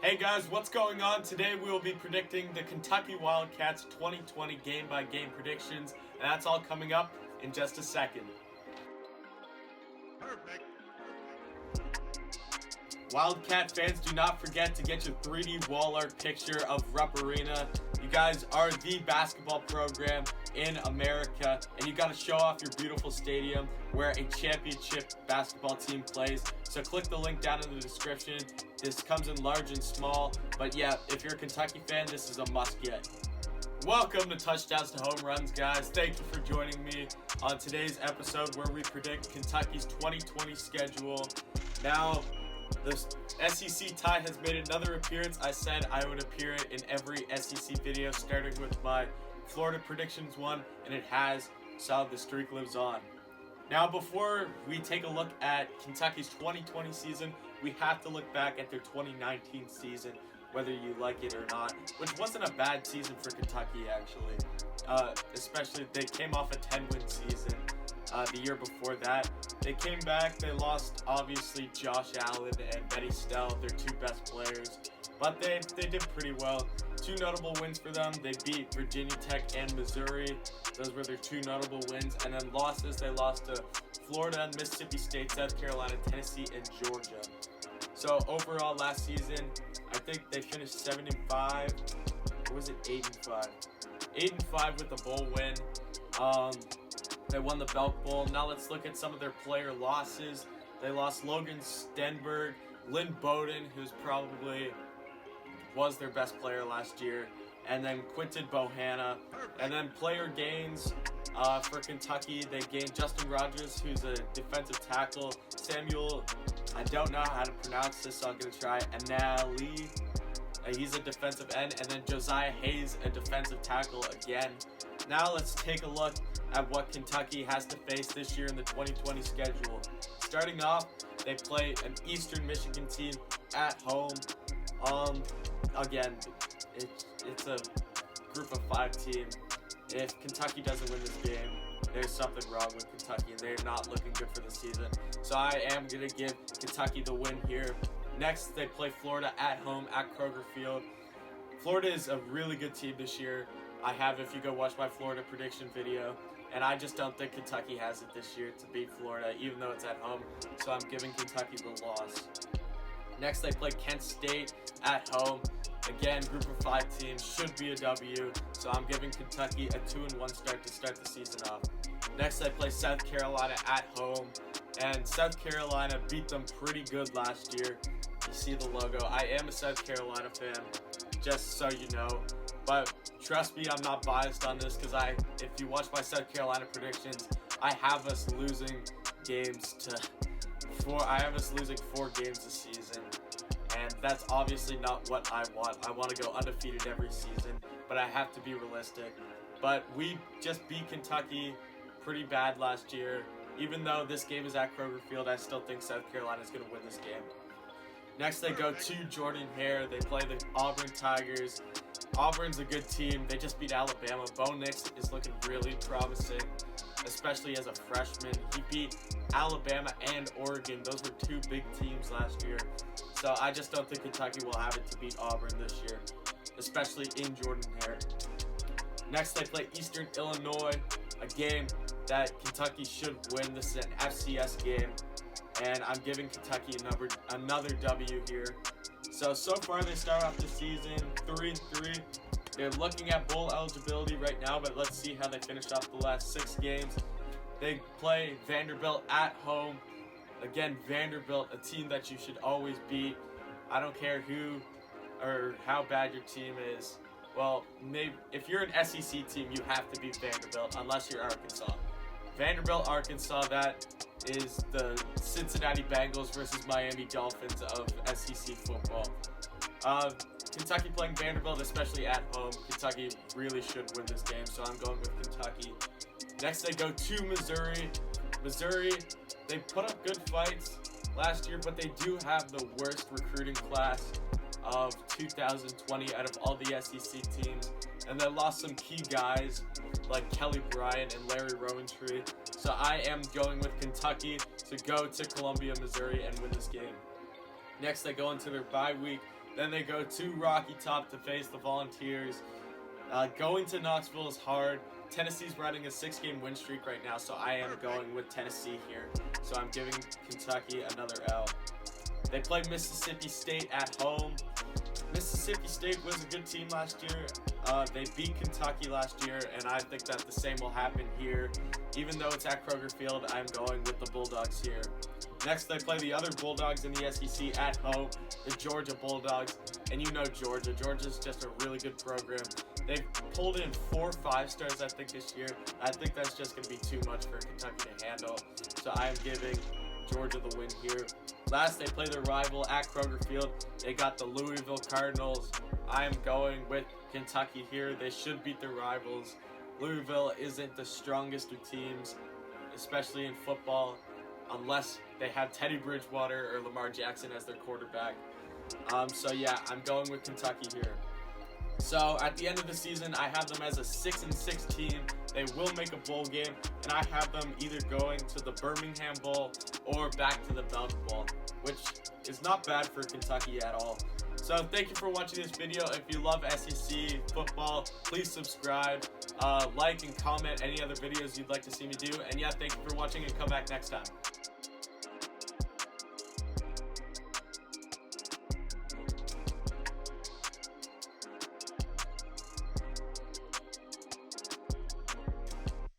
Hey guys, what's going on? Today we will be predicting the Kentucky Wildcats 2020 game-by-game predictions, and that's all coming up in just a second. Perfect. Wildcat fans, do not forget to get your 3D wall art picture of Rupp Arena. You guys are the basketball program in America, and you got to show off your beautiful stadium where a championship basketball team plays. So click the link down in the description. This comes in large and small, but yeah, if you're a Kentucky fan, this is a must-get. Welcome to Touchdowns to Home Runs, guys. Thank you for joining me on today's episode where we predict Kentucky's 2020 schedule. Now, the SEC tie has made another appearance. I said I would appear in every SEC video, starting with my Florida predictions one, and it has, so the streak lives on. Now, before we take a look at Kentucky's 2020 season, we have to look back at their 2019 season, whether you like it or not, which wasn't a bad season for Kentucky, actually. Especially, they came off a 10-win season the year before that. They came back, they lost, obviously, Josh Allen and Betty Stell, their two best players, but they did pretty well. Two notable wins for them. They beat Virginia Tech and Missouri. Those were their two notable wins. And then losses, they lost to Florida, Mississippi State, South Carolina, Tennessee, and Georgia. So overall last season, I think they finished 7-5. Or was it 8-5? 8-5 with a bowl win. They won the Belk Bowl. Now let's look at some of their player losses. They lost Logan Stenberg, Lynn Bowden, who's probably was their best player last year, and then Quinton Bohanna. And then player gains for Kentucky, they gained Justin Rogers, who's a defensive tackle, Samuel, I don't know how to pronounce this, so I'm going to try, Anali, he's a defensive end, and then Josiah Hayes, a defensive tackle again. Now let's take a look at what Kentucky has to face this year in the 2020 schedule. Starting off, they play an Eastern Michigan team at home. Again, it's a group of 5 team. If Kentucky doesn't win this game, there's something wrong with Kentucky, and they're not looking good for the season. So I am going to give Kentucky the win here. Next, they play Florida at home at Kroger Field. Florida is a really good team this year. I have, if you go watch my Florida prediction video, and I just don't think Kentucky has it this year to beat Florida, even though it's at home. So I'm giving Kentucky the loss. Next, they play Kent State at home. Again, group of 5 teams, should be a W. So I'm giving Kentucky a 2-1 start to start the season off. Next, they play South Carolina at home. And South Carolina beat them pretty good last year. You see the logo. I am a South Carolina fan, just so you know. But trust me, I'm not biased on this because if you watch my South Carolina predictions, I have us losing games I have us losing 4 games this season. And that's obviously not what I want. I want to go undefeated every season, but I have to be realistic. But we just beat Kentucky pretty bad last year. Even though this game is at Kroger Field, I still think South Carolina is going to win this game. Next, they go to Jordan Hare. They play the Auburn Tigers. Auburn's a good team. They just beat Alabama. Bo Nix is looking really promising, especially as a freshman. He beat Alabama and Oregon. Those were 2 big teams last year. So I just don't think Kentucky will have it to beat Auburn this year, especially in Jordan Hare. Next, they play Eastern Illinois, a game that Kentucky should win. This is an FCS game, and I'm giving Kentucky another W here. So far they start off the season 3-3. They're looking at bowl eligibility right now, but let's see how they finish off the last 6 games. They play Vanderbilt at home. Again, Vanderbilt, a team that you should always beat. I don't care who or how bad your team is. Well, maybe if you're an SEC team, you have to beat Vanderbilt, unless you're Arkansas. Vanderbilt, Arkansas, that is the Cincinnati Bengals versus Miami Dolphins of SEC football. Kentucky playing Vanderbilt, especially at home. Kentucky really should win this game, so I'm going with Kentucky. Next, they go to Missouri. Missouri, they put up good fights last year, but they do have the worst recruiting class of 2020 out of all the SEC teams. And they lost some key guys like Kelly Bryant and Larry Rowantree. So I am going with Kentucky to go to Columbia, Missouri and win this game. Next, they go into their bye week. Then they go to Rocky Top to face the Volunteers. Going to Knoxville is hard. Tennessee's riding a 6-game win streak right now, so I am going with Tennessee here. So I'm giving Kentucky another L. They play Mississippi State at home. Mississippi State was a good team last year. They beat Kentucky last year, and I think that the same will happen here. Even though it's at Kroger Field, I'm going with the Bulldogs here. Next, they play the other Bulldogs in the SEC at home, the Georgia Bulldogs. And you know Georgia. Georgia's just a really good program. They've pulled in 4 5-stars, I think, this year. I think that's just going to be too much for Kentucky to handle. So I am giving Georgia the win here. Last, they play their rival at Kroger Field. They got the Louisville Cardinals. I am going with Kentucky here. They should beat their rivals. Louisville isn't the strongest of teams, especially in football, unless they have Teddy Bridgewater or Lamar Jackson as their quarterback. So yeah, I'm going with Kentucky here. So at the end of the season, I have them as a 6-6 team. They will make a bowl game, and I have them either going to the Birmingham Bowl or back to the Belk Bowl, which is not bad for Kentucky at all. So thank you for watching this video. If you love SEC football, please subscribe, like and comment any other videos you'd like to see me do. And yeah, thank you for watching, and come back next time.